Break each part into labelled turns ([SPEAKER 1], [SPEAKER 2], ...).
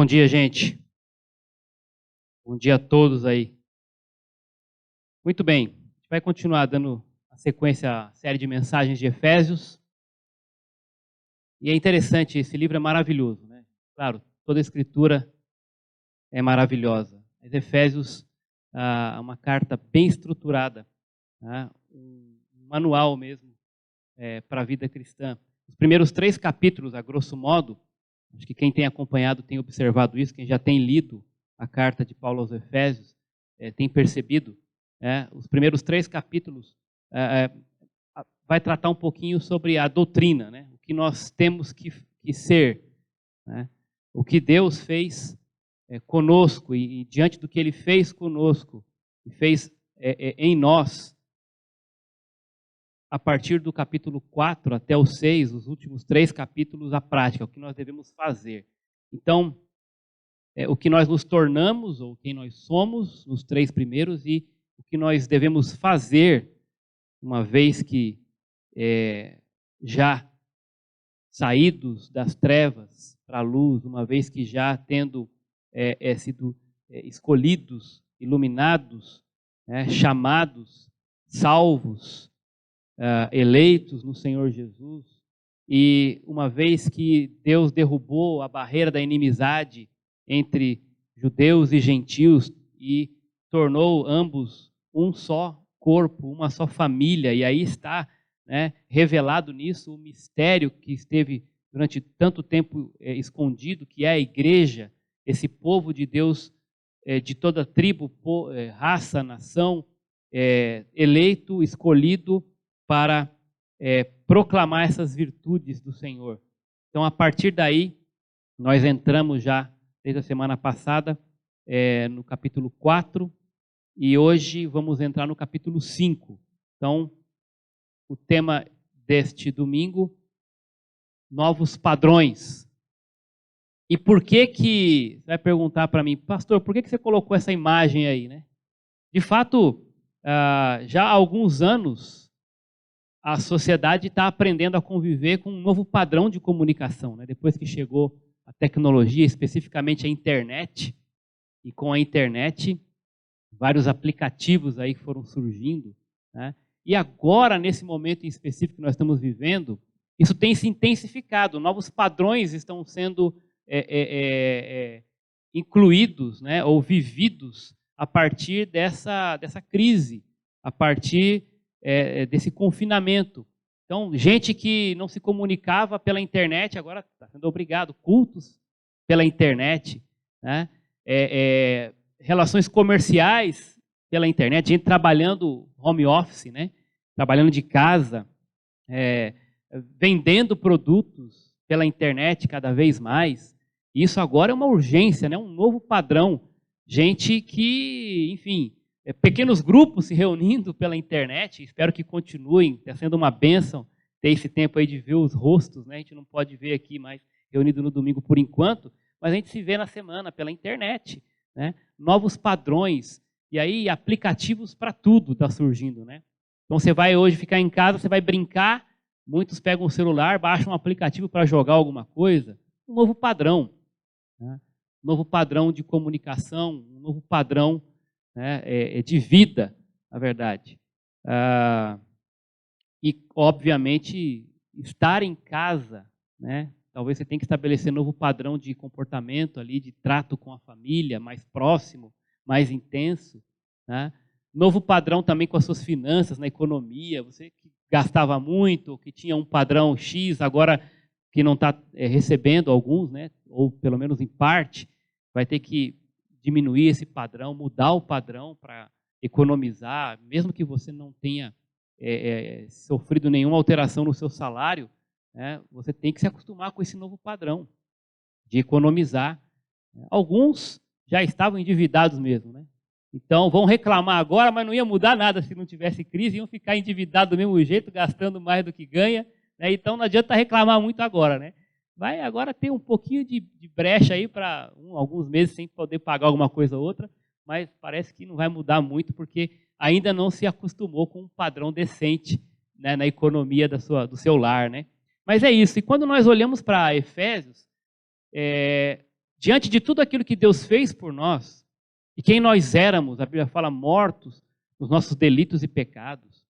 [SPEAKER 1] Bom dia, gente. Bom dia a todos aí. Muito bem, a gente vai continuar dando a sequência, a série de mensagens de Efésios. E é interessante, esse livro é maravilhoso, né? Claro, toda a escritura é maravilhosa. Mas Efésios é uma carta bem estruturada, né? Um manual mesmo para a vida cristã. Os primeiros 3 capítulos, a grosso modo, acho que quem tem acompanhado tem observado isso, quem já tem lido a carta de Paulo aos Efésios tem percebido. Os primeiros 3 capítulos vai tratar um pouquinho sobre a doutrina, né? O que nós temos que ser, né? O que Deus fez conosco e diante do que Ele fez conosco e fez em nós. A partir do capítulo 4 até o 6, os últimos 3 capítulos, a prática, o que nós devemos fazer. Então, o que nós nos tornamos, ou quem nós somos, nos 3 primeiros, e o que nós devemos fazer, uma vez que já saídos das trevas para a luz, uma vez que já tendo sido escolhidos, iluminados, chamados, salvos, eleitos no Senhor Jesus, e uma vez que Deus derrubou a barreira da inimizade entre judeus e gentios e tornou ambos um só corpo, uma só família, e aí está revelado nisso o mistério que esteve durante tanto tempo escondido, que é a igreja, esse povo de Deus de toda tribo, raça, nação, eleito, escolhido para proclamar essas virtudes do Senhor. Então, a partir daí, nós entramos já, desde a semana passada, no capítulo 4, e hoje vamos entrar no capítulo 5. Então, o tema deste domingo, novos padrões. E por que você vai perguntar para mim, pastor, por que você colocou essa imagem aí, né? De fato, já há alguns anos, a sociedade está aprendendo a conviver com um novo padrão de comunicação, né? Depois que chegou a tecnologia, especificamente a internet, e com a internet, vários aplicativos aí foram surgindo, né? E agora, nesse momento em específico que nós estamos vivendo, isso tem se intensificado, novos padrões estão sendo incluídos, né, ou vividos a partir dessa crise, a partir desse confinamento. Então, gente que não se comunicava pela internet, agora está sendo obrigado, cultos pela internet, né? Relações comerciais pela internet, gente trabalhando home office, né? Trabalhando de casa, vendendo produtos pela internet cada vez mais. Isso agora é uma urgência, né? Um novo padrão. Gente que, enfim, pequenos grupos se reunindo pela internet, espero que continuem, está sendo uma bênção ter esse tempo aí de ver os rostos, né? A gente não pode ver aqui mais reunido no domingo por enquanto, mas a gente se vê na semana pela internet, né? Novos padrões, e aí aplicativos para tudo está surgindo, né? Então você vai hoje ficar em casa, você vai brincar, muitos pegam o celular, baixam um aplicativo para jogar alguma coisa, um novo padrão, né? Um novo padrão de comunicação, um novo padrão de vida, na verdade. E, obviamente, estar em casa, né? Talvez você tenha que estabelecer um novo padrão de comportamento ali, de trato com a família, mais próximo, mais intenso, né? Novo padrão também com as suas finanças, na economia. Você que gastava muito, que tinha um padrão X, agora que não está recebendo alguns, né? Ou pelo menos em parte, vai ter que diminuir esse padrão, mudar o padrão para economizar, mesmo que você não tenha sofrido nenhuma alteração no seu salário, né? Você tem que se acostumar com esse novo padrão de economizar. Alguns já estavam endividados mesmo, né? Então vão reclamar agora, mas não ia mudar nada se não tivesse crise, iam ficar endividados do mesmo jeito, gastando mais do que ganha, né? Então não adianta reclamar muito agora, né? Vai agora ter um pouquinho de brecha aí para alguns meses sem poder pagar alguma coisa ou outra, mas parece que não vai mudar muito, porque ainda não se acostumou com um padrão decente, né, na economia do seu lar, né? Mas é isso, e quando nós olhamos para Efésios, diante de tudo aquilo que Deus fez por nós, e quem nós éramos, a Bíblia fala, mortos nos nossos delitos e pecados,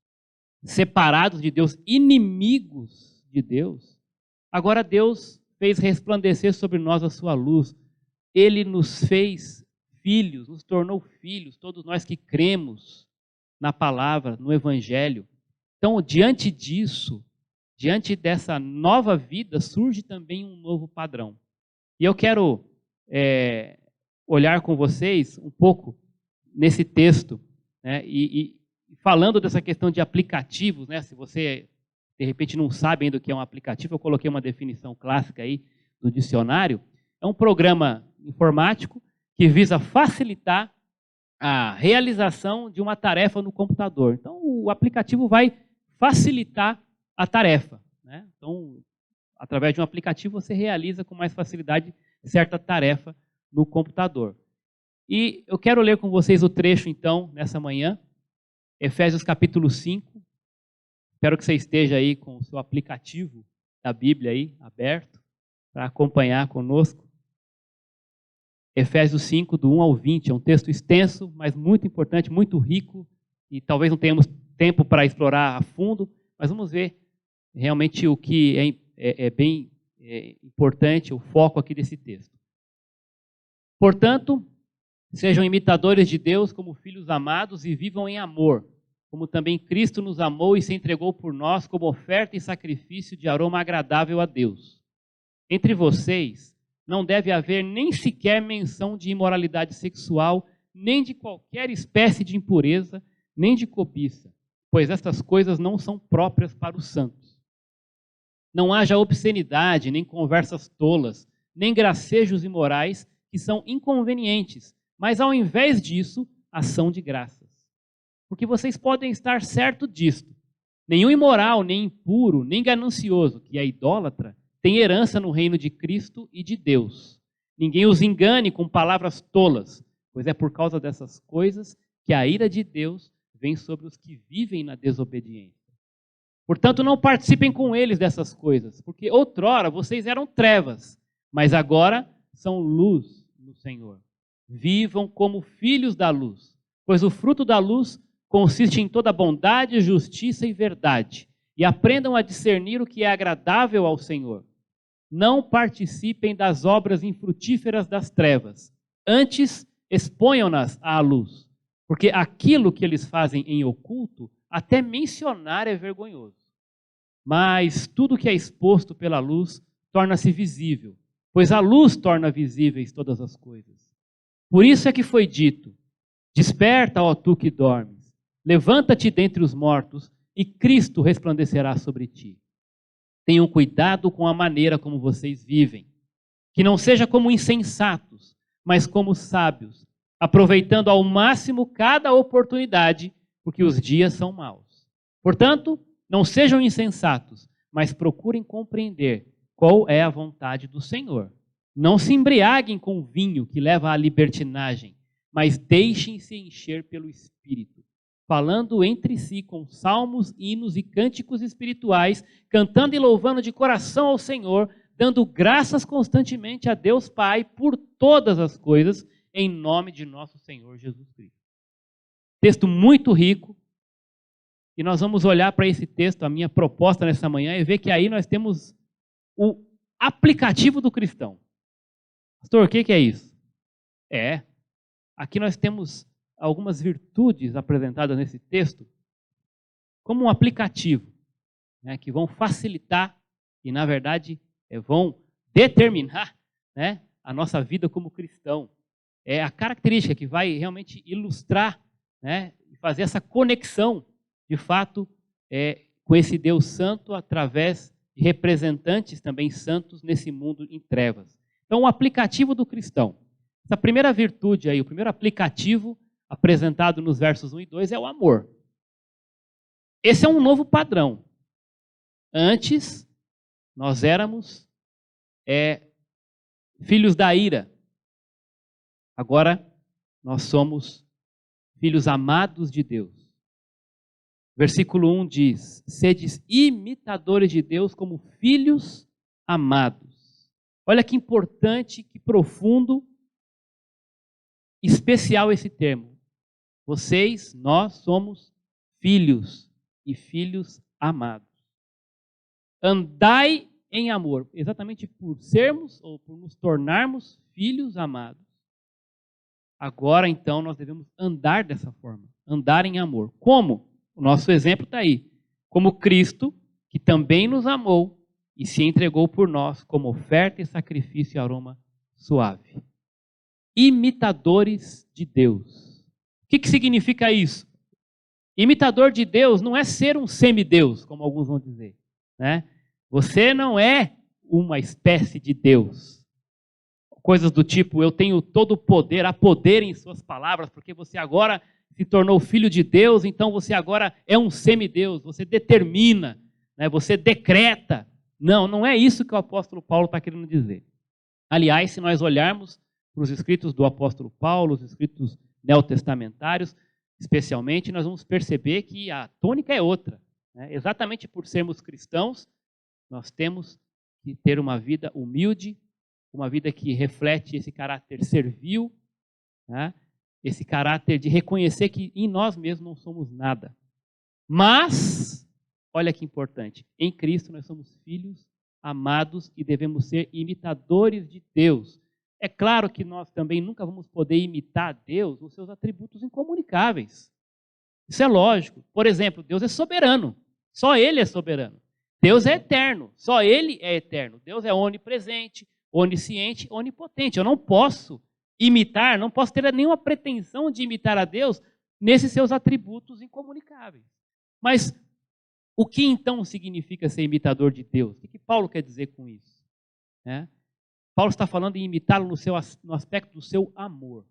[SPEAKER 1] separados de Deus, inimigos de Deus, agora Deus fez resplandecer sobre nós a sua luz. Ele nos fez filhos, nos tornou filhos, todos nós que cremos na palavra, no Evangelho. Então, diante disso, diante dessa nova vida, surge também um novo padrão. E eu quero olhar com vocês um pouco nesse texto, né, e falando dessa questão de aplicativos, né, se você de repente não sabe ainda o que é um aplicativo, eu coloquei uma definição clássica aí do dicionário. É um programa informático que visa facilitar a realização de uma tarefa no computador. Então, o aplicativo vai facilitar a tarefa, né? Então, através de um aplicativo, você realiza com mais facilidade certa tarefa no computador. E eu quero ler com vocês o trecho, então, nessa manhã, Efésios capítulo 5. Espero que você esteja aí com o seu aplicativo da Bíblia aí aberto para acompanhar conosco. Efésios 5, do 1 ao 20, é um texto extenso, mas muito importante, muito rico, e talvez não tenhamos tempo para explorar a fundo, mas vamos ver realmente o que é bem importante, o foco aqui desse texto. Portanto, sejam imitadores de Deus como filhos amados e vivam em amor, como também Cristo nos amou e se entregou por nós como oferta e sacrifício de aroma agradável a Deus. Entre vocês não deve haver nem sequer menção de imoralidade sexual, nem de qualquer espécie de impureza, nem de cobiça, pois estas coisas não são próprias para os santos. Não haja obscenidade, nem conversas tolas, nem gracejos imorais, que são inconvenientes, mas ao invés disso, ação de graças. Porque vocês podem estar certo disto. Nenhum imoral, nem impuro, nem ganancioso, que é idólatra, tem herança no reino de Cristo e de Deus. Ninguém os engane com palavras tolas, pois é por causa dessas coisas que a ira de Deus vem sobre os que vivem na desobediência. Portanto, não participem com eles dessas coisas, porque outrora vocês eram trevas, mas agora são luz no Senhor. Vivam como filhos da luz, pois o fruto da luz consiste em toda bondade, justiça e verdade, e aprendam a discernir o que é agradável ao Senhor. Não participem das obras infrutíferas das trevas, antes exponham-nas à luz, porque aquilo que eles fazem em oculto, até mencionar é vergonhoso. Mas tudo que é exposto pela luz torna-se visível, pois a luz torna visíveis todas as coisas. Por isso é que foi dito: desperta, ó tu que dormes, levanta-te dentre os mortos, e Cristo resplandecerá sobre ti. Tenham cuidado com a maneira como vocês vivem, que não seja como insensatos, mas como sábios, aproveitando ao máximo cada oportunidade, porque os dias são maus. Portanto, não sejam insensatos, mas procurem compreender qual é a vontade do Senhor. Não se embriaguem com vinho que leva à libertinagem, mas deixem-se encher pelo Espírito, falando entre si com salmos, hinos e cânticos espirituais, cantando e louvando de coração ao Senhor, dando graças constantemente a Deus Pai por todas as coisas, em nome de nosso Senhor Jesus Cristo. Texto muito rico, e nós vamos olhar para esse texto, a minha proposta nessa manhã, é ver que aí nós temos o aplicativo do cristão. Pastor, o que é isso? Aqui nós temos algumas virtudes apresentadas nesse texto como um aplicativo, né, que vão facilitar e, na verdade, vão determinar, né, a nossa vida como cristão. É a característica que vai realmente ilustrar, né, e fazer essa conexão, de fato, com esse Deus santo através de representantes também santos nesse mundo em trevas. Então, o aplicativo do cristão. Essa primeira virtude aí, o primeiro aplicativo apresentado nos versos 1 e 2 é o amor. Esse é um novo padrão. Antes, nós éramos filhos da ira. Agora, nós somos filhos amados de Deus. Versículo 1 diz: sedes imitadores de Deus como filhos amados. Olha que importante, que profundo, especial esse termo. Vocês, nós somos filhos e filhos amados. Andai em amor, exatamente por sermos ou por nos tornarmos filhos amados. Agora, então, nós devemos andar dessa forma, andar em amor. Como? O nosso exemplo está aí. Como Cristo, que também nos amou e se entregou por nós como oferta e sacrifício e aroma suave. Imitadores de Deus. O que significa isso? Imitador de Deus não é ser um semideus, como alguns vão dizer, né? Você não é uma espécie de Deus. Coisas do tipo, eu tenho todo o poder, há poder em suas palavras, porque você agora se tornou filho de Deus, então você agora é um semideus, você determina, né? Você decreta. Não, não é isso que o apóstolo Paulo está querendo dizer. Aliás, se nós olharmos para os escritos do apóstolo Paulo, os escritos neotestamentários, especialmente, nós vamos perceber que a tônica é outra, né? Exatamente por sermos cristãos, nós temos que ter uma vida humilde, uma vida que reflete esse caráter servil, né? Esse caráter de reconhecer que em nós mesmos não somos nada. Mas, olha que importante, em Cristo nós somos filhos amados e devemos ser imitadores de Deus. É claro que nós também nunca vamos poder imitar Deus nos seus atributos incomunicáveis. Isso é lógico. Por exemplo, Deus é soberano. Só Ele é soberano. Deus é eterno. Só Ele é eterno. Deus é onipresente, onisciente, onipotente. Eu não posso imitar, não posso ter nenhuma pretensão de imitar a Deus nesses seus atributos incomunicáveis. Mas o que então significa ser imitador de Deus? O que Paulo quer dizer com isso? Paulo está falando em imitá-lo no aspecto do seu amor.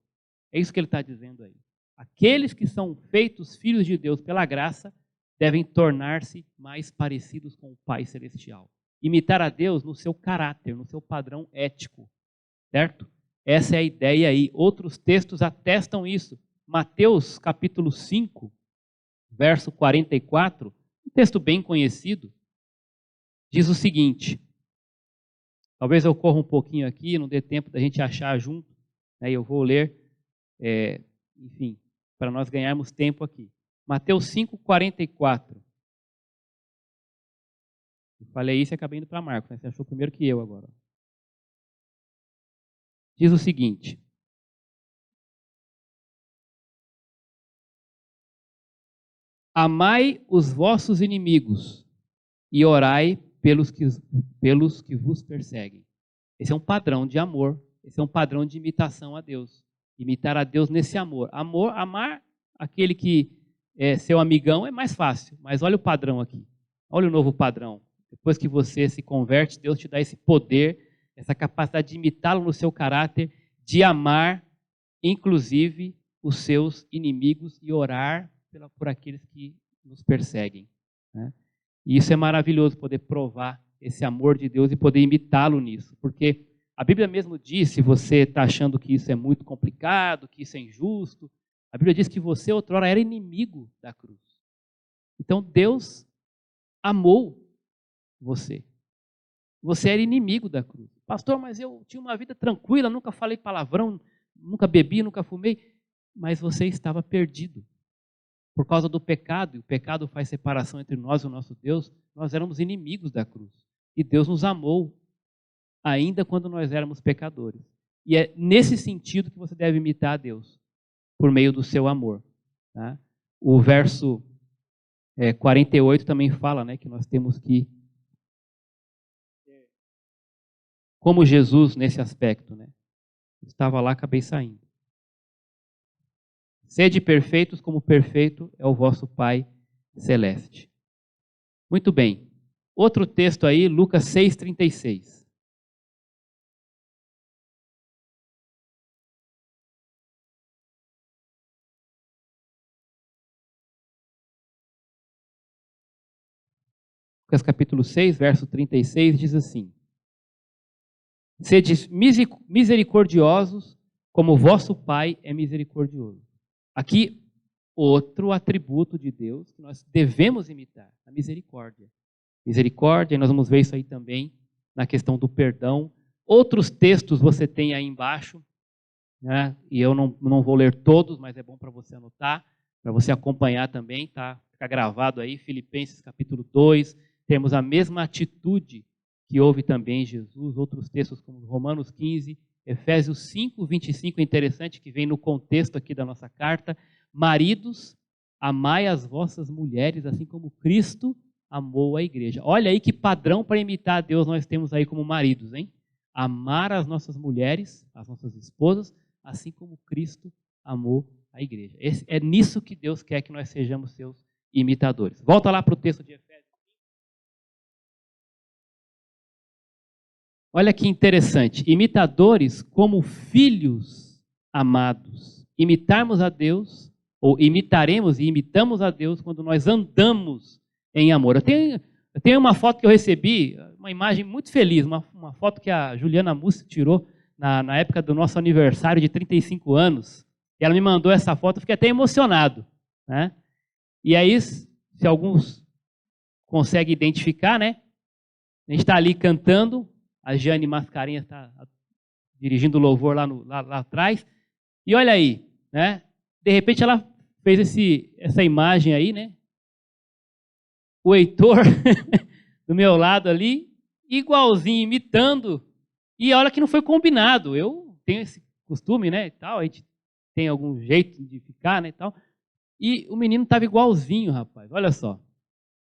[SPEAKER 1] É isso que ele está dizendo aí. Aqueles que são feitos filhos de Deus pela graça devem tornar-se mais parecidos com o Pai Celestial. Imitar a Deus no seu caráter, no seu padrão ético. Certo? Essa é a ideia aí. Outros textos atestam isso. Mateus capítulo 5, verso 44, um texto bem conhecido, diz o seguinte. Talvez eu corra um pouquinho aqui, não dê tempo da gente achar junto, né? Eu vou ler, enfim, para nós ganharmos tempo aqui. Mateus 5, 44. Eu falei isso e acabei indo para Marcos, né? Você achou primeiro que eu agora. Diz o seguinte. Amai os vossos inimigos e orai pelos que vos perseguem. Esse é um padrão de amor, esse é um padrão de imitação a Deus. Imitar a Deus nesse amor. Amar aquele que é seu amigão é mais fácil, mas olha o padrão aqui. Olha o novo padrão. Depois que você se converte, Deus te dá esse poder, essa capacidade de imitá-lo no seu caráter, de amar, inclusive, os seus inimigos e orar por aqueles que nos perseguem, né? E isso é maravilhoso, poder provar esse amor de Deus e poder imitá-lo nisso. Porque a Bíblia mesmo diz, se você está achando que isso é muito complicado, que isso é injusto, a Bíblia diz que você outrora era inimigo da cruz. Então Deus amou você. Você era inimigo da cruz. Pastor, mas eu tinha uma vida tranquila, nunca falei palavrão, nunca bebi, nunca fumei. Mas você estava perdido. Por causa do pecado, e o pecado faz separação entre nós e o nosso Deus, nós éramos inimigos da cruz. E Deus nos amou, ainda quando nós éramos pecadores. E é nesse sentido que você deve imitar a Deus, por meio do seu amor. Tá? O verso 48 também fala, né, que nós temos que, como Jesus nesse aspecto, né? Estava lá, acabei saindo. Sede perfeitos como perfeito é o vosso Pai Celeste. Muito bem. Outro texto aí, Lucas 6,36. Lucas capítulo 6, verso 36, diz assim. Sede misericordiosos como o vosso Pai é misericordioso. Aqui, outro atributo de Deus que nós devemos imitar, a misericórdia. Misericórdia, e nós vamos ver isso aí também na questão do perdão. Outros textos você tem aí embaixo, né? E eu não vou ler todos, mas é bom para você anotar, para você acompanhar também, tá? Fica gravado aí, Filipenses capítulo 2, temos a mesma atitude que houve também em Jesus, outros textos como Romanos 15, Efésios 5, 25, é interessante que vem no contexto aqui da nossa carta, maridos, amai as vossas mulheres, assim como Cristo amou a igreja. Olha aí que padrão para imitar a Deus nós temos aí como maridos, hein? Amar as nossas mulheres, as nossas esposas, assim como Cristo amou a igreja. É nisso que Deus quer que nós sejamos seus imitadores. Volta lá para o texto de Efésios. Olha que interessante. Imitadores como filhos amados. Imitarmos a Deus, ou imitaremos e imitamos a Deus quando nós andamos em amor. Eu tenho uma foto que eu recebi, uma imagem muito feliz, uma foto que a Juliana Mussi tirou na época do nosso aniversário de 35 anos. E ela me mandou essa foto, eu fiquei até emocionado, né? E aí, se alguns conseguem identificar, né? A gente está ali cantando, a Jane Mascarenhas está dirigindo o louvor lá atrás. E olha aí, né? De repente ela fez essa imagem aí, né? O Heitor do meu lado ali, igualzinho, imitando. E olha que não foi combinado. Eu tenho esse costume, né? E tal, a gente tem algum jeito de ficar, né? E tal. E o menino estava igualzinho, rapaz. Olha só.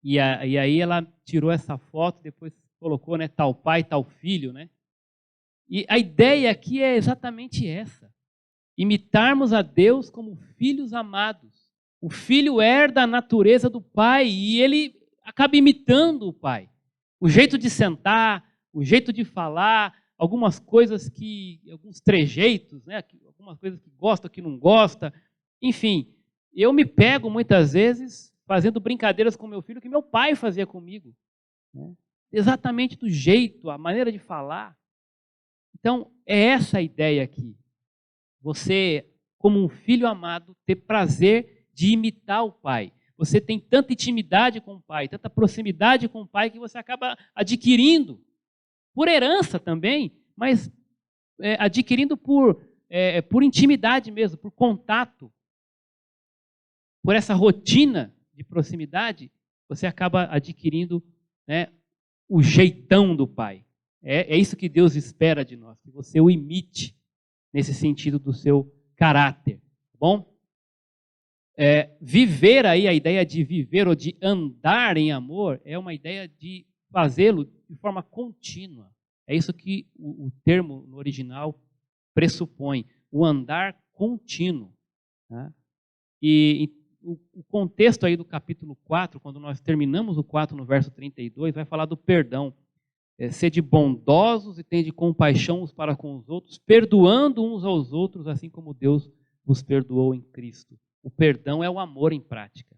[SPEAKER 1] E aí ela tirou essa foto, depois colocou, né? Tal pai, tal filho, né? E a ideia aqui é exatamente essa. Imitarmos a Deus como filhos amados. O filho herda a natureza do pai e ele acaba imitando o pai. O jeito de sentar, o jeito de falar, alguns trejeitos, né? Algumas coisas que gosta, que não gosta. Enfim, eu me pego muitas vezes fazendo brincadeiras com meu filho que meu pai fazia comigo. Né? Exatamente do jeito, a maneira de falar. Então, é essa a ideia aqui. Você, como um filho amado, ter prazer de imitar o pai. Você tem tanta intimidade com o pai, tanta proximidade com o pai, que você acaba adquirindo, por herança também, mas adquirindo por intimidade mesmo, por contato, por essa rotina de proximidade, você acaba adquirindo, né, o jeitão do pai. É isso que Deus espera de nós, que você o imite nesse sentido do seu caráter, tá bom? Viver aí, a ideia de viver ou de andar em amor é uma ideia de fazê-lo de forma contínua. É isso que o termo no original pressupõe, o andar contínuo. Né? E o contexto aí do capítulo 4, quando nós terminamos o 4 no verso 32, vai falar do perdão. Sede bondosos e tende compaixão uns para com os outros, perdoando uns aos outros, assim como Deus vos perdoou em Cristo. O perdão é o amor em prática.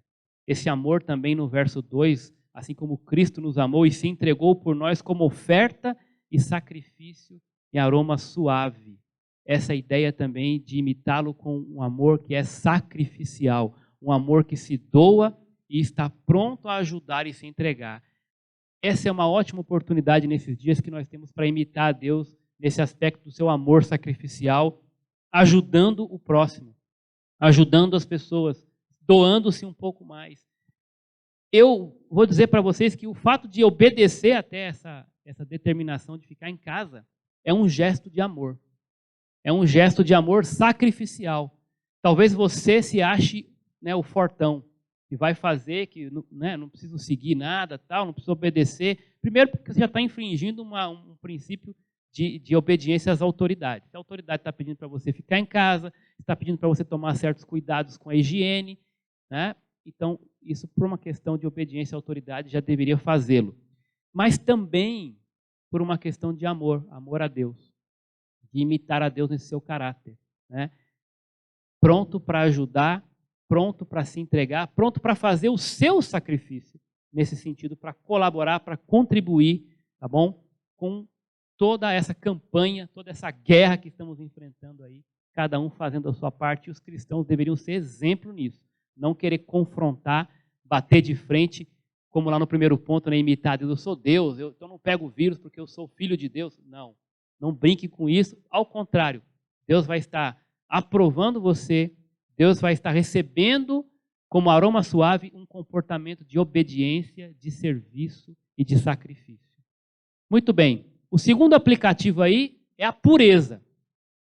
[SPEAKER 1] Esse amor também no verso 2, assim como Cristo nos amou e se entregou por nós como oferta e sacrifício em aroma suave. Essa ideia também de imitá-lo com um amor que é sacrificial, um amor que se doa e está pronto a ajudar e se entregar. Essa é uma ótima oportunidade nesses dias que nós temos para imitar a Deus nesse aspecto do seu amor sacrificial, ajudando o próximo, ajudando as pessoas, doando-se um pouco mais. Eu vou dizer para vocês que o fato de obedecer até essa determinação de ficar em casa é um gesto de amor. É um gesto de amor sacrificial. Talvez você se ache, né, o fortão, que vai fazer, que, né, não precisa seguir nada, tal, não precisa obedecer. Primeiro porque você já está infringindo um princípio de obediência às autoridades. Se a autoridade está pedindo para você ficar em casa, está pedindo para você tomar certos cuidados com a higiene, né? Então, isso por uma questão de obediência à autoridade já deveria fazê-lo. Mas também por uma questão de amor a Deus, de imitar a Deus nesse seu caráter, né? Pronto para ajudar, pronto para se entregar, pronto para fazer o seu sacrifício, nesse sentido, para colaborar, para contribuir, tá bom? Com toda essa campanha, toda essa guerra que estamos enfrentando aí, cada um fazendo a sua parte, e os cristãos deveriam ser exemplo nisso. Não querer confrontar, bater de frente, como lá no primeiro ponto, né, imitar Deus. Eu sou Deus, então não pego o vírus porque eu sou filho de Deus. Não. Não brinque com isso. Ao contrário, Deus vai estar aprovando você, Deus vai estar recebendo como aroma suave um comportamento de obediência, de serviço e de sacrifício. Muito bem. O segundo aplicativo aí é a pureza.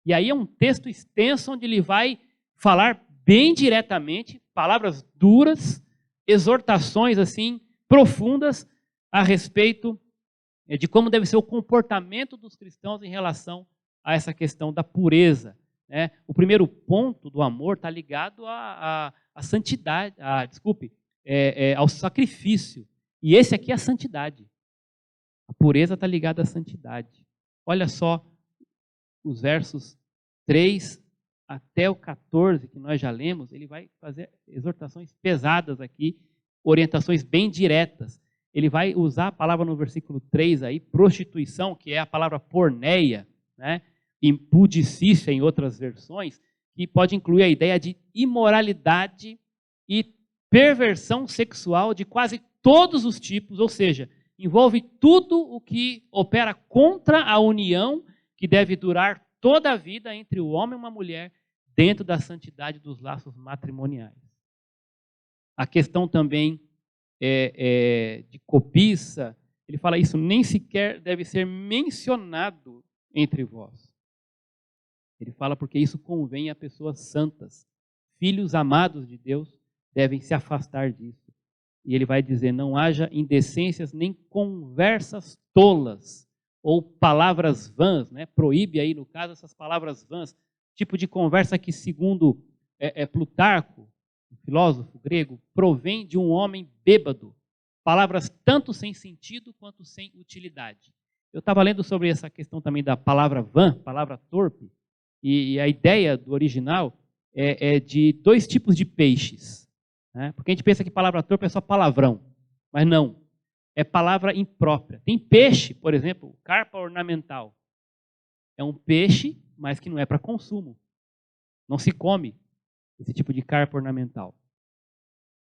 [SPEAKER 1] E aí é um texto extenso onde ele vai falar bem diretamente, palavras duras, exortações assim profundas a respeito de como deve ser o comportamento dos cristãos em relação a essa questão da pureza. Né? O primeiro ponto do amor está ligado à santidade, ao sacrifício. E esse aqui é a santidade. A pureza está ligada à santidade. Olha só os versos 3 até o 14, que nós já lemos, ele vai fazer exortações pesadas aqui, orientações bem diretas. Ele vai usar a palavra no versículo 3 aí, prostituição, que é a palavra porneia, né? Impudicícia em outras versões, que pode incluir a ideia de imoralidade e perversão sexual de quase todos os tipos, ou seja, envolve tudo o que opera contra a união que deve durar toda a vida entre o homem e uma mulher dentro da santidade dos laços matrimoniais. A questão também de cobiça, ele fala isso nem sequer deve ser mencionado entre vós. Ele fala porque isso convém a pessoas santas. Filhos amados de Deus devem se afastar disso. E ele vai dizer, não haja indecências nem conversas tolas ou palavras vãs, né? Proíbe aí, no caso, essas palavras vãs, tipo de conversa que, segundo Plutarco, um filósofo grego, provém de um homem bêbado. Palavras tanto sem sentido quanto sem utilidade. Eu estava lendo sobre essa questão também da palavra vã, palavra torpe, e a ideia do original é de dois tipos de peixes. Né? Porque a gente pensa que palavra torpe é só palavrão, mas não. É palavra imprópria. Tem peixe, por exemplo, carpa ornamental. É um peixe, mas que não é para consumo. Não se come esse tipo de carpa ornamental.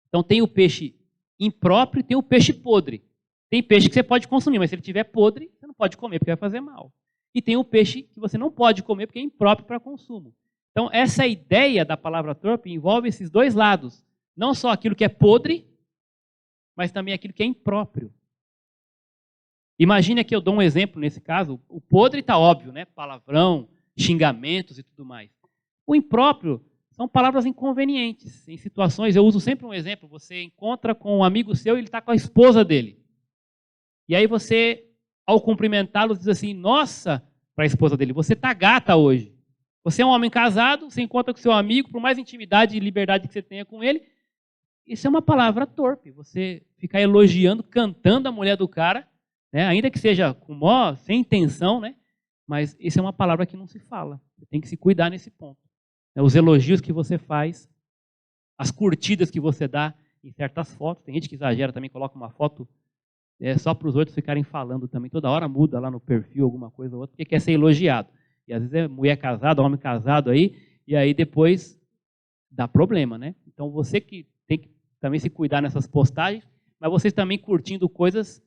[SPEAKER 1] Então tem o peixe impróprio e tem o peixe podre. Tem peixe que você pode consumir, mas se ele estiver podre, você não pode comer porque vai fazer mal. E tem o peixe que você não pode comer porque é impróprio para consumo. Então essa ideia da palavra torpe envolve esses dois lados. Não só aquilo que é podre, mas também aquilo que é impróprio. Imagine que eu dou um exemplo nesse caso. O podre está óbvio, né? Palavrão, xingamentos e tudo mais. O impróprio são palavras inconvenientes. Em situações, eu uso sempre um exemplo. Você encontra com um amigo seu e ele está com a esposa dele. E aí você, ao cumprimentá-lo, diz assim, nossa, para a esposa dele, você está gata hoje. Você é um homem casado, você encontra com seu amigo, por mais intimidade e liberdade que você tenha com ele, isso é uma palavra torpe. Você ficar elogiando, cantando a mulher do cara, né? Ainda que seja sem intenção, né? Mas isso é uma palavra que não se fala. Você tem que se cuidar nesse ponto. Os elogios que você faz, as curtidas que você dá em certas fotos. Tem gente que exagera também, coloca uma foto só para os outros ficarem falando também. Toda hora muda lá no perfil alguma coisa ou outra, porque quer ser elogiado. E às vezes é mulher casada, homem casado aí, e aí depois dá problema, né? Então você que tem que também se cuidar nessas postagens, mas vocês também curtindo coisas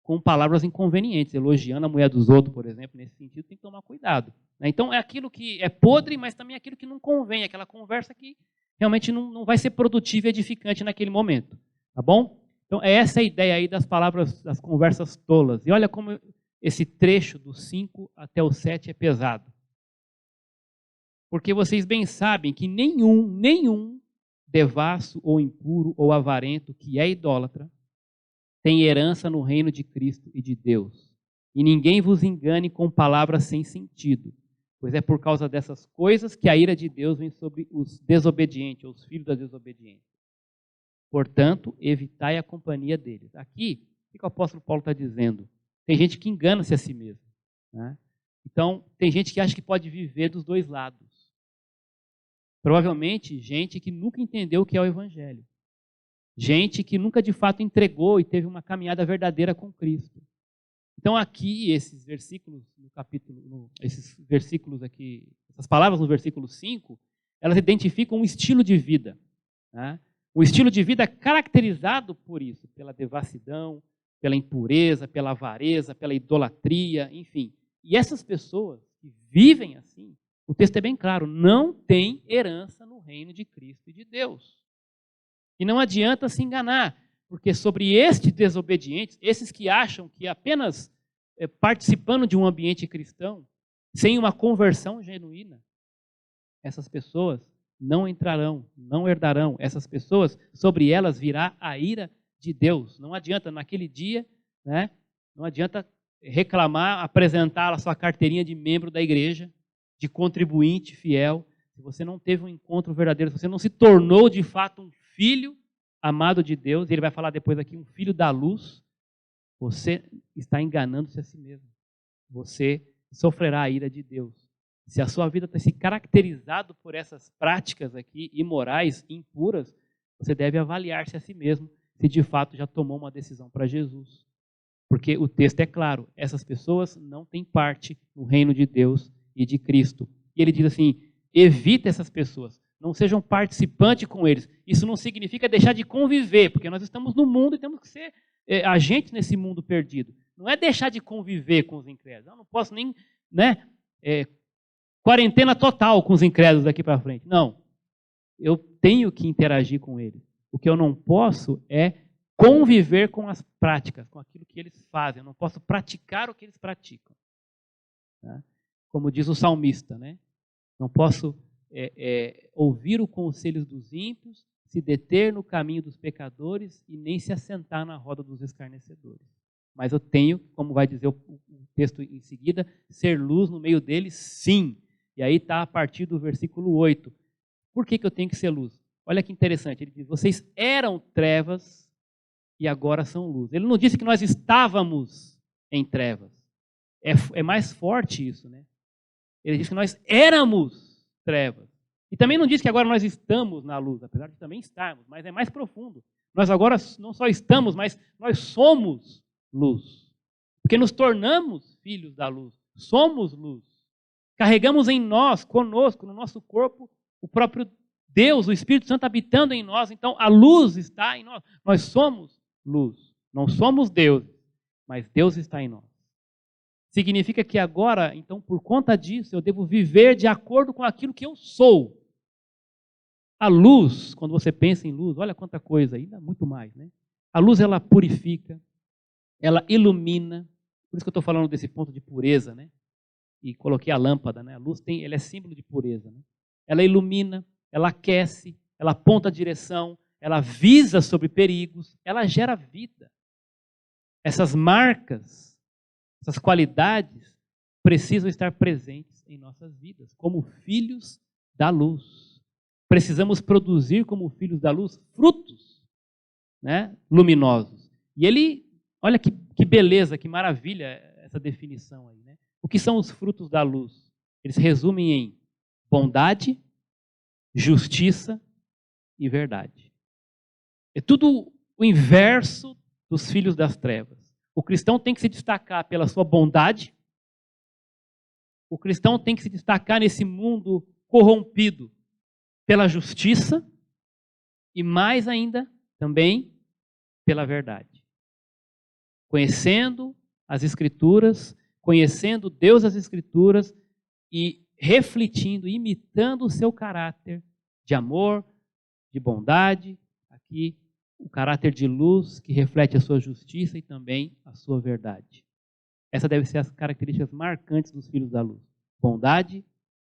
[SPEAKER 1] com palavras inconvenientes, elogiando a mulher dos outros, por exemplo, nesse sentido, tem que tomar cuidado. Né? Então é aquilo que é podre, mas também é aquilo que não convém, aquela conversa que realmente não vai ser produtiva e edificante naquele momento. Tá bom? Então é essa a ideia aí das palavras, das conversas tolas. E olha como esse trecho do 5 até o 7 é pesado. Porque vocês bem sabem que nenhum devasso ou impuro ou avarento que é idólatra tem herança no reino de Cristo e de Deus. E ninguém vos engane com palavras sem sentido, pois é por causa dessas coisas que a ira de Deus vem sobre os desobedientes, ou os filhos da desobediência. Portanto, evitai a companhia deles. Aqui, o que o apóstolo Paulo está dizendo? Tem gente que engana-se a si mesmo. Né? Então, tem gente que acha que pode viver dos dois lados. Provavelmente, gente que nunca entendeu o que é o Evangelho. Gente que nunca de fato entregou e teve uma caminhada verdadeira com Cristo. Então aqui, esses versículos no capítulo, esses versículos aqui, essas palavras no versículo 5, elas identificam um estilo de vida. Né? Um estilo de vida caracterizado por isso, pela devassidão, pela impureza, pela avareza, pela idolatria, enfim. E essas pessoas que vivem assim, o texto é bem claro, não tem herança no reino de Cristo e de Deus. E não adianta se enganar, porque sobre estes desobedientes, esses que acham que apenas participando de um ambiente cristão, sem uma conversão genuína, essas pessoas não entrarão, não herdarão. Essas pessoas, sobre elas virá a ira de Deus. Não adianta naquele dia, né? Não adianta reclamar, apresentar a sua carteirinha de membro da igreja, de contribuinte fiel, se você não teve um encontro verdadeiro, se você não se tornou de fato um filho amado de Deus, e ele vai falar depois aqui, um filho da luz, você está enganando-se a si mesmo. Você sofrerá a ira de Deus. Se a sua vida tem se caracterizado por essas práticas aqui, imorais, impuras, você deve avaliar-se a si mesmo, se de fato já tomou uma decisão para Jesus. Porque o texto é claro, essas pessoas não têm parte no reino de Deus e de Cristo. E ele diz assim, evita essas pessoas, não sejam participantes com eles. Isso não significa deixar de conviver, porque nós estamos no mundo e temos que ser agentes nesse mundo perdido. Não é deixar de conviver com os incrédulos. Eu não posso nem, quarentena total com os incrédulos daqui para frente. Não. Eu tenho que interagir com eles. O que eu não posso é conviver com as práticas, com aquilo que eles fazem. Eu não posso praticar o que eles praticam. Tá? Como diz o salmista, né? Não posso ouvir o conselho dos ímpios, se deter no caminho dos pecadores e nem se assentar na roda dos escarnecedores. Mas eu tenho, como vai dizer o texto em seguida, ser luz no meio deles, sim. E aí está a partir do versículo 8. Por que eu tenho que ser luz? Olha que interessante, ele diz, vocês eram trevas e agora são luz. Ele não disse que nós estávamos em trevas. É mais forte isso, né? Ele diz que nós éramos trevas. E também não diz que agora nós estamos na luz, apesar de também estarmos, mas é mais profundo. Nós agora não só estamos, mas nós somos luz. Porque nos tornamos filhos da luz. Somos luz. Carregamos em nós, conosco, no nosso corpo, o próprio Deus, o Espírito Santo habitando em nós. Então, a luz está em nós. Nós somos luz. Não somos Deus, mas Deus está em nós. Significa que agora, então, por conta disso, eu devo viver de acordo com aquilo que eu sou. A luz, quando você pensa em luz, olha quanta coisa, ainda muito mais, né? A luz, ela purifica, ela ilumina. Por isso que eu estou falando desse ponto de pureza, né? E coloquei a lâmpada, né? A luz ela é símbolo de pureza, né? Ela ilumina, ela aquece, ela aponta a direção, ela avisa sobre perigos, ela gera vida. Essas marcas, essas qualidades precisam estar presentes em nossas vidas, como filhos da luz. Precisamos produzir, como filhos da luz, frutos, né, luminosos. E ele, olha que beleza, que maravilha essa definição aí, né? O que são os frutos da luz? Eles resumem em bondade, justiça e verdade. É tudo o inverso dos filhos das trevas. O cristão tem que se destacar pela sua bondade. O cristão tem que se destacar nesse mundo corrompido pela justiça e mais ainda também pela verdade. Conhecendo as Escrituras, conhecendo Deus das Escrituras e refletindo, imitando o seu caráter de amor, de bondade, aqui o caráter de luz que reflete a sua justiça e também a sua verdade. Essa deve ser as características marcantes dos filhos da luz. Bondade,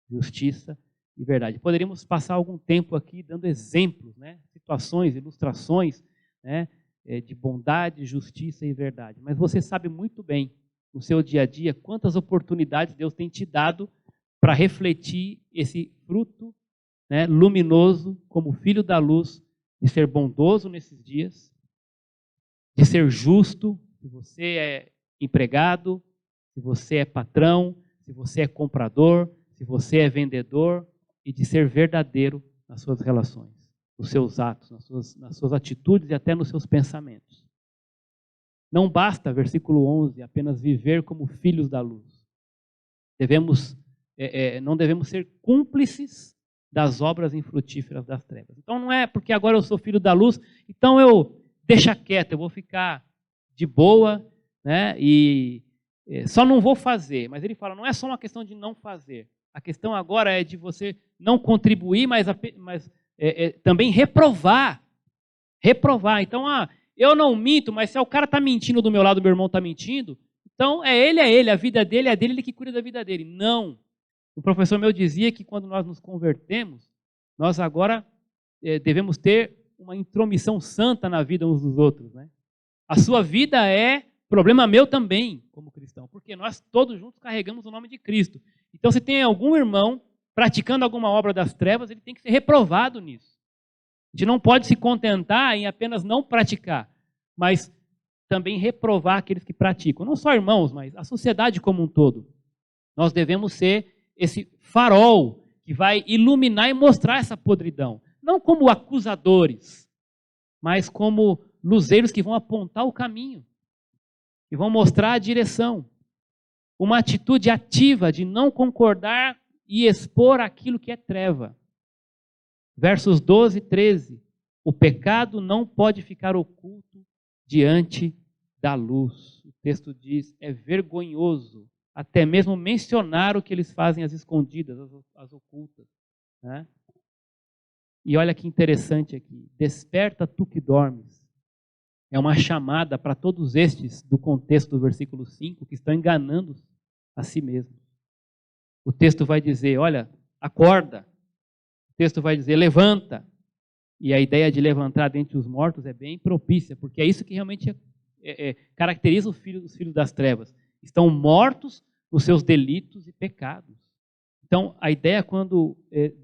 [SPEAKER 1] justiça e verdade. Poderíamos passar algum tempo aqui dando exemplos, né? Situações, ilustrações, né? De bondade, justiça e verdade. Mas você sabe muito bem, no seu dia a dia, quantas oportunidades Deus tem te dado para refletir esse fruto, né, luminoso, como filho da luz, de ser bondoso nesses dias, de ser justo, se você é empregado, se você é patrão, se você é comprador, se você é vendedor, e de ser verdadeiro nas suas relações, nos seus atos, nas suas atitudes e até nos seus pensamentos. Não basta, versículo 11, apenas viver como filhos da luz. Não devemos ser cúmplices das obras infrutíferas das trevas. Então não é porque agora eu sou filho da luz, então deixa quieto, eu vou ficar de boa, né? E só não vou fazer. Mas ele fala, não é só uma questão de não fazer. A questão agora é de você não contribuir, mas também reprovar. Reprovar. Então, eu não minto, mas se o cara está mentindo do meu lado, meu irmão está mentindo, então é ele, a vida dele é dele, ele que cuida da vida dele. Não. Um professor meu dizia que quando nós nos convertemos, nós agora devemos ter uma intromissão santa na vida uns dos outros. Né? A sua vida é problema meu também, como cristão, porque nós todos juntos carregamos o nome de Cristo. Então, se tem algum irmão praticando alguma obra das trevas, ele tem que ser reprovado nisso. A gente não pode se contentar em apenas não praticar, mas também reprovar aqueles que praticam. Não só irmãos, mas a sociedade como um todo. Nós devemos ser esse farol que vai iluminar e mostrar essa podridão. Não como acusadores, mas como luzeiros que vão apontar o caminho, que vão mostrar a direção. Uma atitude ativa de não concordar e expor aquilo que é treva. Versos 12 e 13. O pecado não pode ficar oculto diante da luz. O texto diz, é vergonhoso até mesmo mencionar o que eles fazem às escondidas, às ocultas. Né? E olha que interessante aqui. Desperta tu que dormes. É uma chamada para todos estes do contexto do versículo 5 que estão enganando a si mesmos. O texto vai dizer, olha, acorda. O texto vai dizer, levanta. E a ideia de levantar dentre os mortos é bem propícia, porque é isso que realmente caracteriza os filhos das trevas. Estão mortos nos seus delitos e pecados. Então, a ideia é quando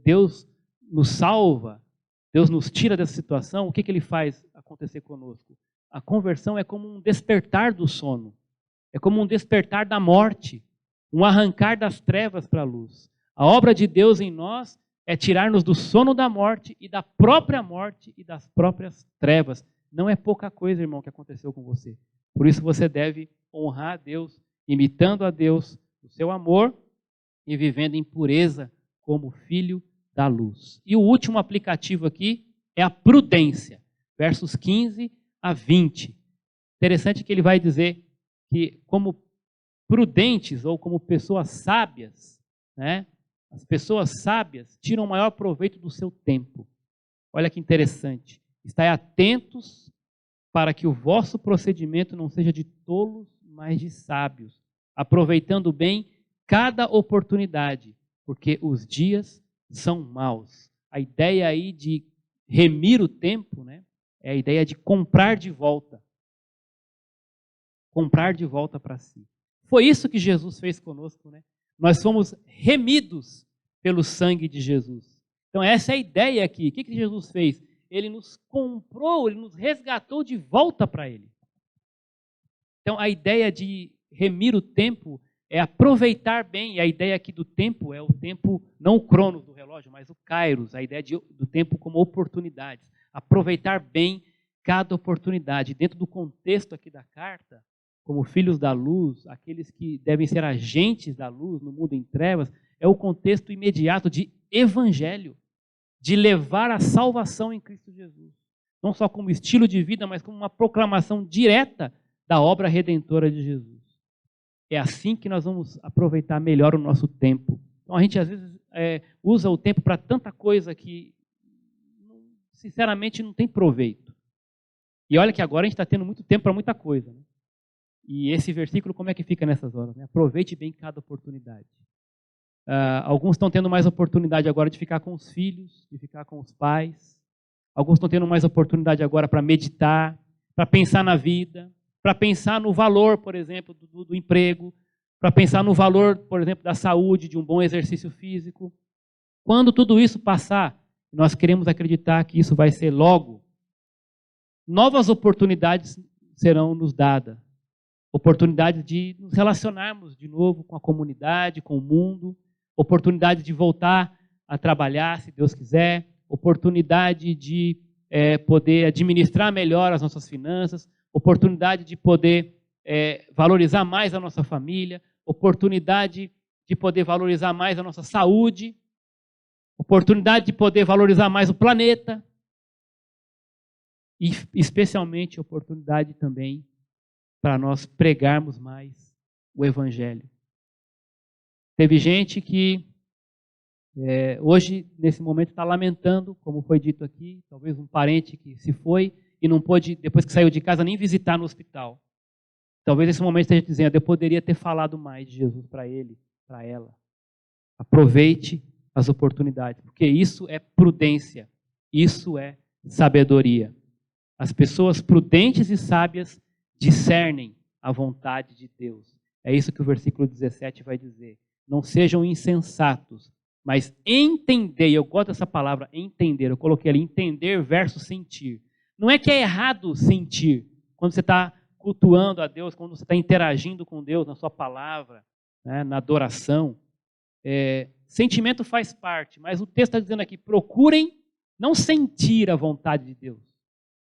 [SPEAKER 1] Deus nos salva, Deus nos tira dessa situação, o que ele faz acontecer conosco? A conversão é como um despertar do sono, é como um despertar da morte, um arrancar das trevas para a luz. A obra de Deus em nós é tirar-nos do sono da morte e da própria morte e das próprias trevas. Não é pouca coisa, irmão, que aconteceu com você. Por isso você deve honrar a Deus, imitando a Deus, o seu amor e vivendo em pureza como filho da luz. E o último aplicativo aqui é a prudência, versos 15 a 20. Interessante que ele vai dizer que como prudentes ou como pessoas sábias, né? As pessoas sábias tiram o maior proveito do seu tempo. Olha que interessante. Estai atentos para que o vosso procedimento não seja de tolos, mas de sábios, aproveitando bem cada oportunidade, porque os dias são maus. A ideia aí de remir o tempo, né, é a ideia de comprar de volta. Comprar de volta para si. Foi isso que Jesus fez conosco, né? Nós fomos remidos pelo sangue de Jesus. Então essa é a ideia aqui. O que Jesus fez? Ele nos comprou, ele nos resgatou de volta para ele. Então a ideia de remir o tempo é aproveitar bem, e a ideia aqui do tempo é o tempo, não o cronos do relógio, mas o kairos, a ideia do tempo como oportunidades. Aproveitar bem cada oportunidade. Dentro do contexto aqui da carta, como filhos da luz, aqueles que devem ser agentes da luz no mundo em trevas, é o contexto imediato de evangelho, de levar a salvação em Cristo Jesus. Não só como estilo de vida, mas como uma proclamação direta da obra redentora de Jesus. É assim que nós vamos aproveitar melhor o nosso tempo. Então a gente às vezes usa o tempo para tanta coisa que, sinceramente, não tem proveito. E olha que agora a gente está tendo muito tempo para muita coisa, né? E esse versículo, como é que fica nessas horas? Né? Aproveite bem cada oportunidade. Alguns estão tendo mais oportunidade agora de ficar com os filhos, de ficar com os pais. Alguns estão tendo mais oportunidade agora para meditar, para pensar na vida, para pensar no valor, por exemplo, do emprego, para pensar no valor, por exemplo, da saúde, de um bom exercício físico. Quando tudo isso passar, nós queremos acreditar que isso vai ser logo, novas oportunidades serão nos dadas. Oportunidade de nos relacionarmos de novo com a comunidade, com o mundo, oportunidade de voltar a trabalhar, se Deus quiser, oportunidade de poder administrar melhor as nossas finanças, oportunidade de poder valorizar mais a nossa família, oportunidade de poder valorizar mais a nossa saúde, oportunidade de poder valorizar mais o planeta e especialmente oportunidade também para nós pregarmos mais o Evangelho. Teve gente que hoje, nesse momento, está lamentando, como foi dito aqui, talvez um parente que se foi e não pôde, depois que saiu de casa, nem visitar no hospital. Talvez nesse momento esteja dizendo, eu poderia ter falado mais de Jesus para ele, para ela. Aproveite as oportunidades, porque isso é prudência, isso é sabedoria. As pessoas prudentes e sábias discernem a vontade de Deus. É isso que o versículo 17 vai dizer. Não sejam insensatos, mas entender, eu gosto dessa palavra, entender, eu coloquei ali, entender versus sentir. Não é que é errado sentir, quando você está cultuando a Deus, quando você está interagindo com Deus na sua palavra, né, na adoração. Sentimento faz parte, mas o texto está dizendo aqui, procurem não sentir a vontade de Deus,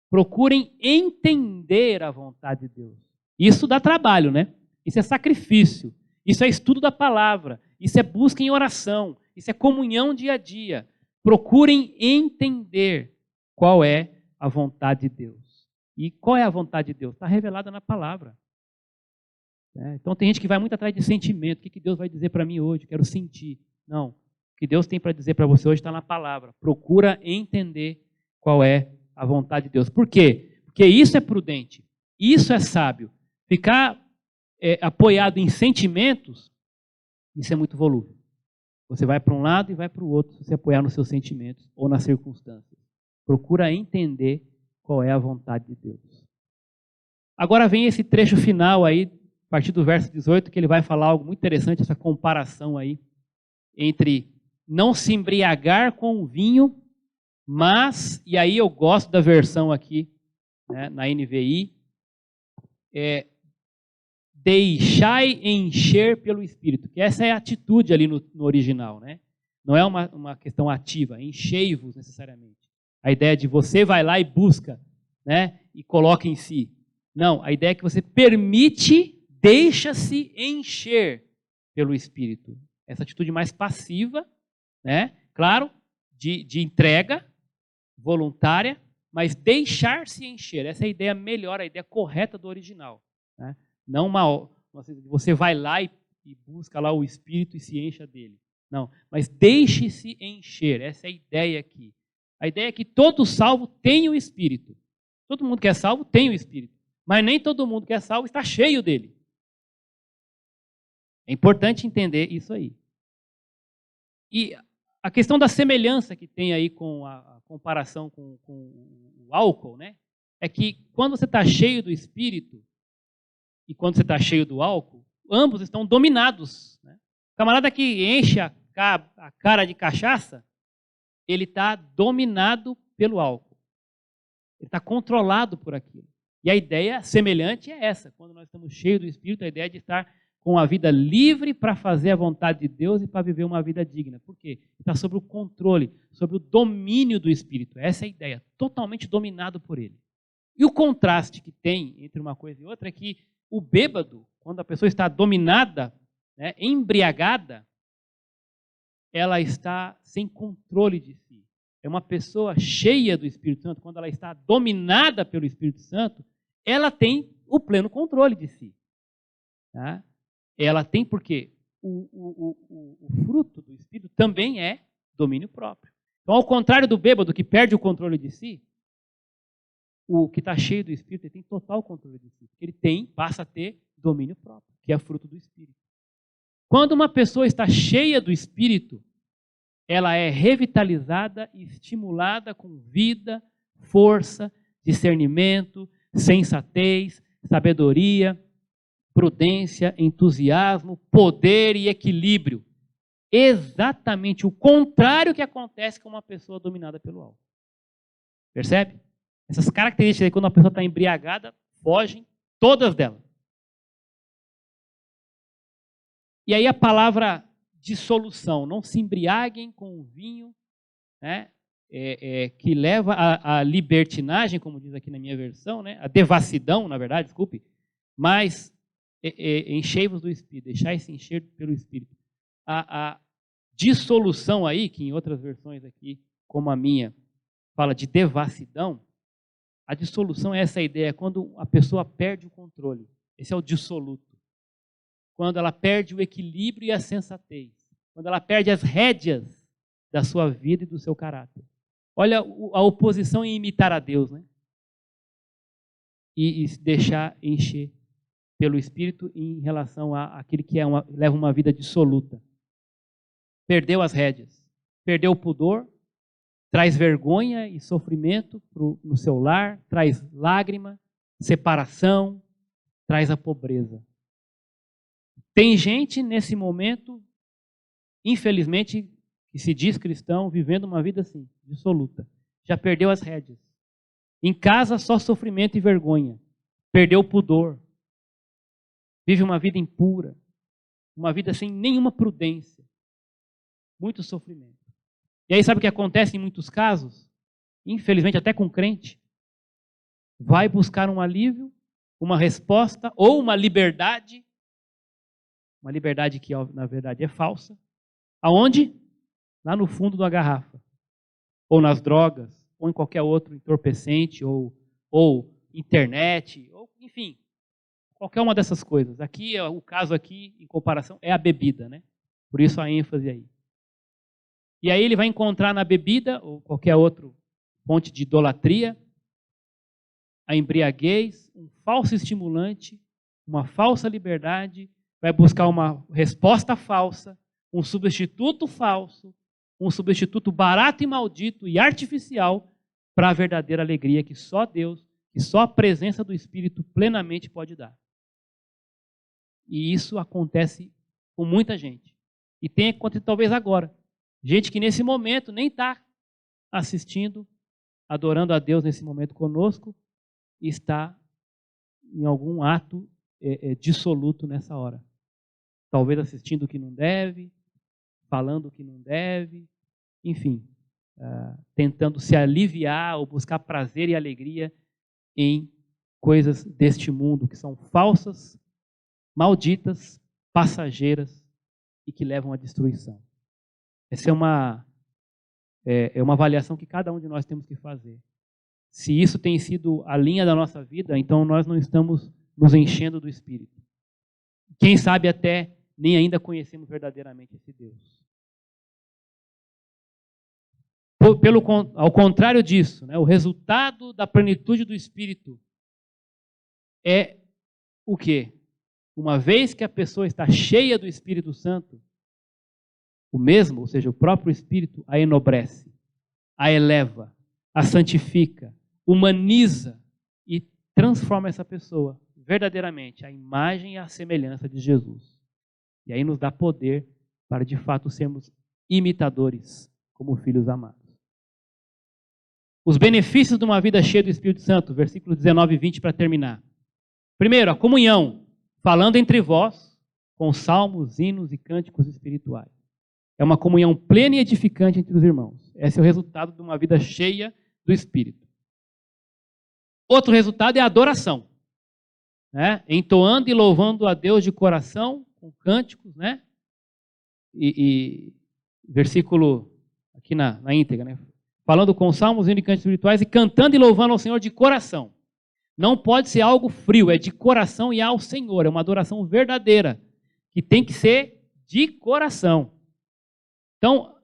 [SPEAKER 1] procurem entender a vontade de Deus. Isso dá trabalho, né? Isso é sacrifício, isso é estudo da palavra, isso é busca em oração, isso é comunhão dia a dia. Procurem entender qual é a vontade de Deus. E qual é a vontade de Deus? Está revelada na palavra. Então tem gente que vai muito atrás de sentimento. O que Deus vai dizer para mim hoje? Quero sentir. Não. O que Deus tem para dizer para você hoje está na palavra. Procura entender qual é a vontade de Deus. Por quê? Porque isso é prudente. Isso é sábio. Ficar apoiado em sentimentos, isso é muito volúvel. Você vai para um lado e vai para o outro se você apoiar nos seus sentimentos ou nas circunstâncias. Procura entender qual é a vontade de Deus. Agora vem esse trecho final aí, a partir do verso 18, que ele vai falar algo muito interessante, essa comparação aí, entre não se embriagar com o vinho, mas, e aí eu gosto da versão aqui, né, na NVI, deixai encher pelo Espírito, que essa é a atitude ali no original, né? Não é uma questão ativa, enchei-vos necessariamente. A ideia de você vai lá e busca, né, e coloca em si. Não, a ideia é que você permite, deixa-se encher pelo Espírito. Essa atitude mais passiva, né? Claro, de entrega voluntária, mas deixar-se encher. Essa é a ideia melhor, a ideia correta do original. Né? Não você vai lá e busca lá o Espírito e se encha dele. Não, mas deixe-se encher. Essa é a ideia aqui. A ideia é que todo salvo tem o Espírito. Todo mundo que é salvo tem o Espírito. Mas nem todo mundo que é salvo está cheio dele. É importante entender isso aí. E a questão da semelhança que tem aí com a comparação com o álcool, né? É que quando você está cheio do Espírito e quando você está cheio do álcool, ambos estão dominados. Né? O camarada que enche a cara de cachaça, ele está dominado pelo álcool. Ele está controlado por aquilo. E a ideia semelhante é essa. Quando nós estamos cheios do Espírito, a ideia é de estar com a vida livre para fazer a vontade de Deus e para viver uma vida digna. Por quê? Está sob o controle, sob o domínio do Espírito. Essa é a ideia, totalmente dominado por ele. E o contraste que tem entre uma coisa e outra é que o bêbado, quando a pessoa está dominada, né, embriagada, ela está sem controle de si. É uma pessoa cheia do Espírito Santo, quando ela está dominada pelo Espírito Santo, ela tem o pleno controle de si. Tá? Ela tem porque o fruto do Espírito também é domínio próprio. Então, ao contrário do bêbado que perde o controle de si, o que está cheio do Espírito ele tem total controle de si. Porque ele passa a ter domínio próprio, que é fruto do Espírito. Quando uma pessoa está cheia do Espírito, ela é revitalizada e estimulada com vida, força, discernimento, sensatez, sabedoria, prudência, entusiasmo, poder e equilíbrio. Exatamente o contrário que acontece com uma pessoa dominada pelo álcool. Percebe? Essas características aí, quando uma pessoa está embriagada, fogem todas delas. E aí a palavra dissolução, não se embriaguem com o vinho, né, que leva à libertinagem, como diz aqui na minha versão, né, a devassidão, na verdade, desculpe, mas enchei-vos do Espírito, deixai-se encher pelo Espírito. A dissolução aí, que em outras versões aqui, como a minha, fala de devassidão, a dissolução é essa ideia, quando a pessoa perde o controle. Esse é o dissoluto. quando ela perde o equilíbrio e a sensatez, quando ela perde as rédeas da sua vida e do seu caráter. Olha a oposição em imitar a Deus, né? E se deixar encher pelo Espírito em relação àquele que leva uma vida dissoluta. Perdeu as rédeas, perdeu o pudor, traz vergonha e sofrimento no seu lar, traz lágrima, separação, traz a pobreza. Tem gente nesse momento, infelizmente, que se diz cristão, vivendo uma vida assim, dissoluta. Já perdeu as rédeas. Em casa, só sofrimento e vergonha. Perdeu o pudor. Vive uma vida impura. Uma vida sem nenhuma prudência. Muito sofrimento. E aí sabe o que acontece em muitos casos? Infelizmente, até com crente. Vai buscar um alívio, uma resposta ou uma liberdade que na verdade é falsa. Aonde? Lá no fundo da garrafa. Ou nas drogas, ou em qualquer outro entorpecente, ou internet, ou enfim, qualquer uma dessas coisas. Aqui, o caso aqui, em comparação, é a bebida, né? Por isso a ênfase aí. E aí ele vai encontrar na bebida, ou qualquer outra fonte de idolatria, a embriaguez, um falso estimulante, uma falsa liberdade, vai buscar uma resposta falsa, um substituto falso, um substituto barato e maldito e artificial para a verdadeira alegria que só Deus, que só a presença do Espírito plenamente pode dar. E isso acontece com muita gente. E tem acontecido talvez agora. Gente que nesse momento nem está assistindo, adorando a Deus nesse momento conosco, e está em algum ato dissoluto nessa hora. Talvez assistindo o que não deve, falando o que não deve, enfim, tentando se aliviar ou buscar prazer e alegria em coisas deste mundo que são falsas, malditas, passageiras e que levam à destruição. Essa é uma avaliação que cada um de nós temos que fazer. Se isso tem sido a linha da nossa vida, então nós não estamos nos enchendo do Espírito. Quem sabe até nem ainda conhecemos verdadeiramente esse Deus. Ao contrário disso, né, o resultado da plenitude do Espírito é o quê? Uma vez que a pessoa está cheia do Espírito Santo, o mesmo, ou seja, o próprio Espírito, a enobrece, a eleva, a santifica, humaniza e transforma essa pessoa verdadeiramente à imagem e à semelhança de Jesus. E aí nos dá poder para, de fato, sermos imitadores como filhos amados. Os benefícios de uma vida cheia do Espírito Santo, versículos 19 e 20 para terminar. Primeiro, a comunhão, falando entre vós, com salmos, hinos e cânticos espirituais. É uma comunhão plena e edificante entre os irmãos. Esse é o resultado de uma vida cheia do Espírito. Outro resultado é a adoração. Né? Entoando e louvando a Deus de coração, com cânticos, né? E versículo aqui na íntegra, né? Falando com salmos, hinos e cânticos espirituais e cantando e louvando ao Senhor de coração. Não pode ser algo frio, é de coração e ao Senhor. É uma adoração verdadeira, que tem que ser de coração. Então,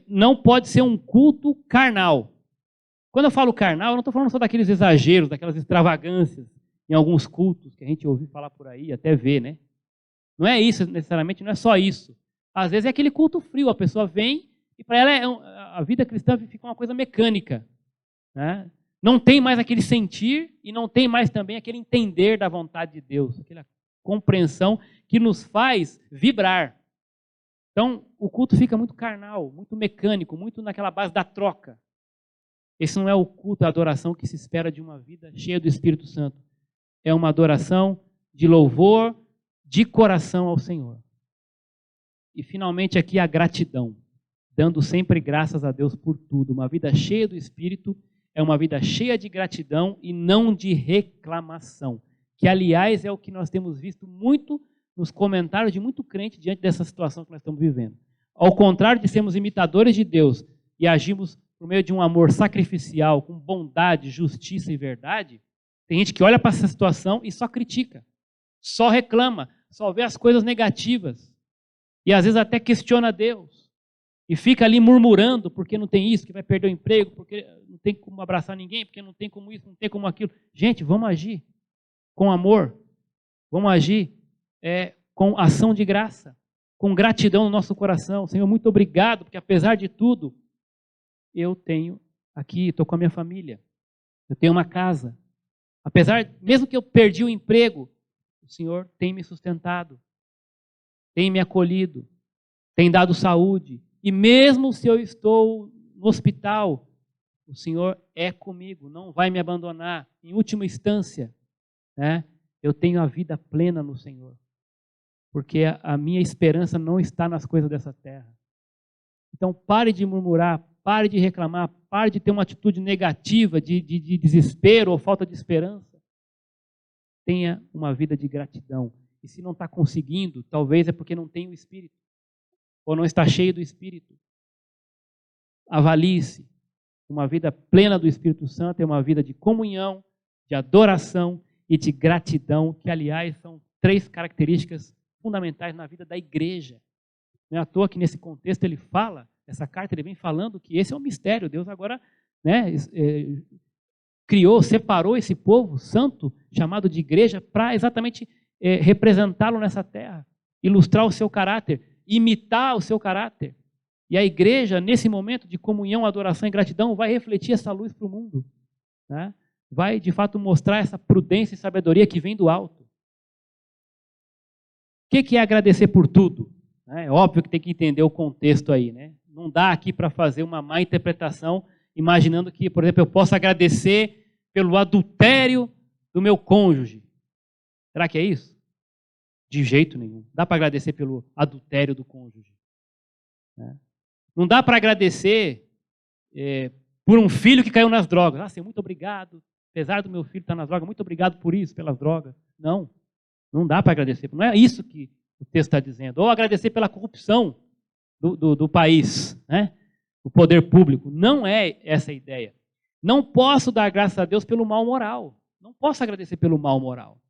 [SPEAKER 1] não pode ser um culto carnal. Quando eu falo carnal, eu não estou falando só daqueles exageros, daquelas extravagâncias em alguns cultos que a gente ouve falar por aí, até vê, né? Não é isso necessariamente, não é só isso. Às vezes é aquele culto frio, a pessoa vem e para ela a vida cristã fica uma coisa mecânica. Né? Não tem mais aquele sentir e não tem mais também aquele entender da vontade de Deus, aquela compreensão que nos faz vibrar. Então, o culto fica muito carnal, muito mecânico, muito naquela base da troca. Esse não é o culto, a adoração que se espera de uma vida cheia do Espírito Santo. É uma adoração de louvor, de coração ao Senhor. E, finalmente, aqui a gratidão. Dando sempre graças a Deus por tudo. Uma vida cheia do Espírito é uma vida cheia de gratidão e não de reclamação. Que, aliás, é o que nós temos visto muito nos comentários de muito crente diante dessa situação que nós estamos vivendo. Ao contrário de sermos imitadores de Deus e agimos por meio de um amor sacrificial, com bondade, justiça e verdade, tem gente que olha para essa situação e só critica, só reclama, só vê as coisas negativas. E às vezes até questiona Deus. E fica ali murmurando porque não tem isso, que vai perder o emprego, porque não tem como abraçar ninguém, porque não tem como isso, não tem como aquilo. Gente, vamos agir com amor. Vamos agir com ação de graça, com gratidão no nosso coração. Senhor, muito obrigado, porque apesar de tudo, eu tenho aqui, estou com a minha família. Eu tenho uma casa. Apesar, mesmo que eu perdi o emprego, o Senhor tem me sustentado, tem me acolhido, tem dado saúde. E mesmo se eu estou no hospital, o Senhor é comigo, não vai me abandonar. Em última instância, né, eu tenho a vida plena no Senhor. Porque a minha esperança não está nas coisas dessa terra. Então pare de murmurar, pare de reclamar, pare de ter uma atitude negativa, de desespero ou falta de esperança. Tenha uma vida de gratidão. E se não está conseguindo, talvez é porque não tem o Espírito. Ou não está cheio do Espírito. Avalie-se. Uma vida plena do Espírito Santo é uma vida de comunhão, de adoração e de gratidão, que aliás são 3 características fundamentais na vida da igreja. Não é à toa que nesse contexto ele fala, essa carta ele vem falando que esse é um mistério. Deus agora, né, criou, separou esse povo santo, chamado de igreja, para exatamente representá-lo nessa terra, ilustrar o seu caráter, imitar o seu caráter. E a igreja, nesse momento de comunhão, adoração e gratidão, vai refletir essa luz para o mundo. Né? Vai, de fato, mostrar essa prudência e sabedoria que vem do alto. O que é agradecer por tudo? É óbvio que tem que entender o contexto aí. Né? Não dá aqui para fazer uma má interpretação, imaginando que, por exemplo, eu posso agradecer pelo adultério do meu cônjuge. Será que é isso? De jeito nenhum. Dá para agradecer pelo adultério do cônjuge. Né? Não dá para agradecer por um filho que caiu nas drogas. Ah, Senhor, muito obrigado. Apesar do meu filho estar nas drogas, muito obrigado por isso, pelas drogas. Não dá para agradecer. Não é isso que o texto está dizendo. Ou agradecer pela corrupção do país, né? O poder público. Não é essa a ideia. Não posso dar graças a Deus pelo mal moral. Não posso agradecer pelo mal moral.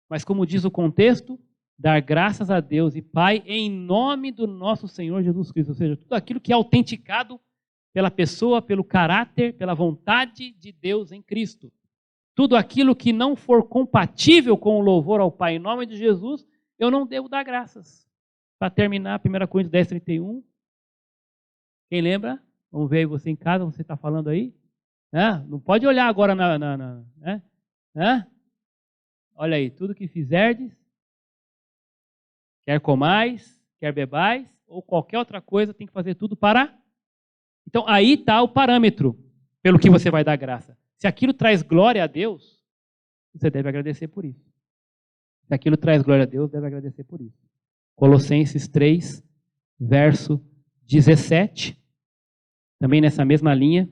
[SPEAKER 1] Mas como diz o contexto, dar graças a Deus e Pai em nome do nosso Senhor Jesus Cristo. Ou seja, tudo aquilo que é autenticado pela pessoa, pelo caráter, pela vontade de Deus em Cristo. Tudo aquilo que não for compatível com o louvor ao Pai em nome de Jesus, eu não devo dar graças. Para terminar, 1 Coríntios 10, 31. Quem lembra? Vamos ver aí você em casa, você está falando aí. Não pode olhar agora Olha aí, tudo que fizerdes, quer comais, quer bebais, ou qualquer outra coisa, tem que fazer tudo para... Então, aí está o parâmetro pelo que você vai dar graça. Se aquilo traz glória a Deus, você deve agradecer por isso. Se aquilo traz glória a Deus, deve agradecer por isso. Colossenses 3, verso 17. Também nessa mesma linha.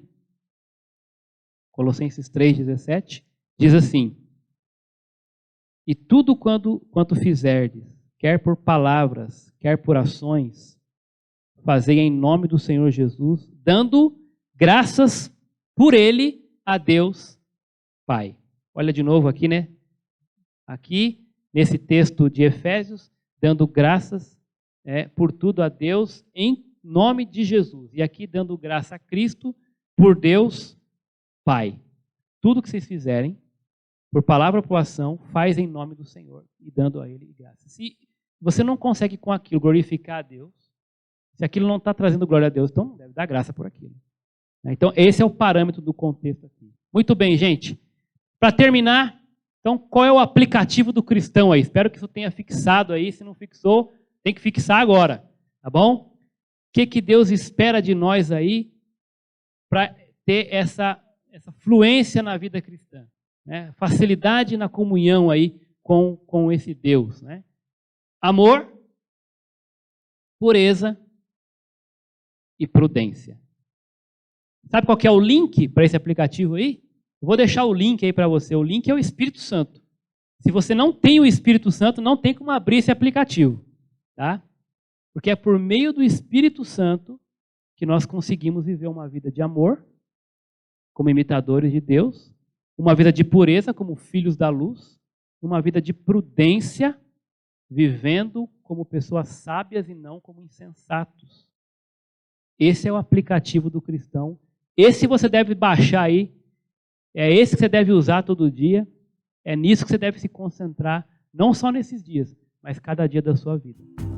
[SPEAKER 1] Colossenses 3, 17. Diz assim: e tudo quanto fizerdes, quer por palavras, quer por ações, fazei em nome do Senhor Jesus, dando graças por Ele a Deus Pai. Olha de novo aqui, né? Aqui, nesse texto de Efésios, dando graças por tudo a Deus em nome de Jesus. E aqui dando graça a Cristo por Deus Pai. Tudo que vocês fizerem, por palavra ou por ação, faz em nome do Senhor e dando a Ele graça. Se você não consegue com aquilo glorificar a Deus, se aquilo não está trazendo glória a Deus, então deve dar graça por aquilo. Então esse é o parâmetro do contexto aqui. Muito bem, gente. Para terminar, então qual é o aplicativo do cristão aí? Espero que isso tenha fixado aí. Se não fixou, tem que fixar agora. Tá bom? O que Deus espera de nós aí para ter essa fluência na vida cristã? Né? Facilidade na comunhão aí com esse Deus. Né? Amor, pureza e prudência. Sabe qual que é o link para esse aplicativo aí? Eu vou deixar o link aí para você. O link é o Espírito Santo. Se você não tem o Espírito Santo, não tem como abrir esse aplicativo. Tá? Porque é por meio do Espírito Santo que nós conseguimos viver uma vida de amor, como imitadores de Deus, uma vida de pureza, como filhos da luz, uma vida de prudência, vivendo como pessoas sábias e não como insensatos. Esse é o aplicativo do cristão. Esse você deve baixar aí. É esse que você deve usar todo dia. É nisso que você deve se concentrar, não só nesses dias, mas cada dia da sua vida.